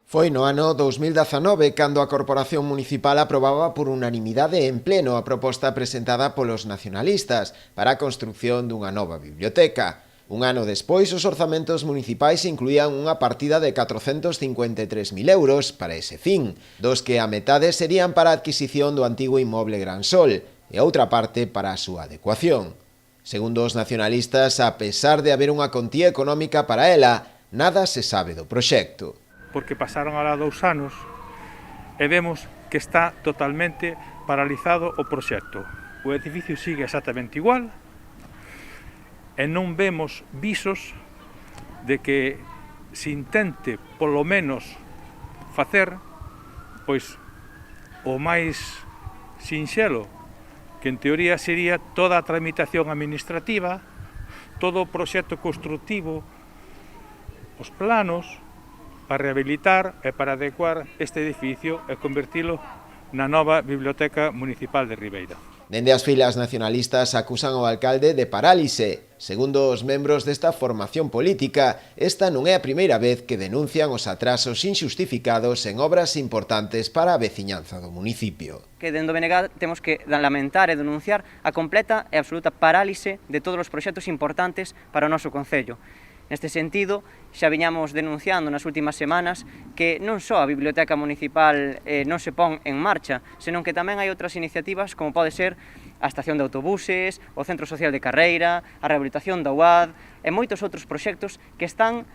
Foi no ano 2019 cando a Corporación Municipal aprobaba por unanimidade en pleno a proposta presentada polos nacionalistas para a construción dunha nova biblioteca. Un ano despois, os orzamentos municipais incluían unha partida de 453.000 euros para ese fin, dos que a metade serían para a adquisición do antigo inmoble Gran Sol e a outra parte para a súa adecuación. Segundo os nacionalistas, a pesar de haber unha contía económica para ela, nada se sabe do proxecto. Porque pasaron ahora 2 anos e vemos que está totalmente paralizado o proxecto. O edificio sigue exactamente igual e non vemos visos de que se intente polo menos facer pois o máis sinxelo, que en teoría sería toda a tramitación administrativa, todo o proxecto construtivo, os planos, para rehabilitar e para adecuar este edificio e convertilo na nova Biblioteca Municipal de Ribeira. Dende as filas nacionalistas acusan ao alcalde de parálise. Segundo os membros desta formación política, esta non é a primeira vez que denuncian os atrasos inxustificados en obras importantes para a veciñanza do municipio. Que dende o BNG temos que lamentar e denunciar a completa e absoluta parálise de todos os proxectos importantes para o noso concello. Neste sentido, xa viñamos denunciando nas últimas semanas que non só a Biblioteca Municipal non se pon en marcha, senón que tamén hai outras iniciativas como pode ser a estación de autobuses, o Centro Social de Carreira, a rehabilitación da UAD e moitos outros proxectos que están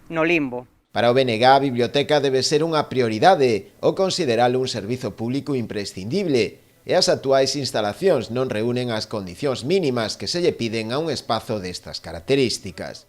no limbo. Para o BNG, a biblioteca debe ser unha prioridade ou consideralo un servizo público imprescindible, e as actuais instalacións non reúnen as condicións mínimas que se lle piden a un espazo destas características.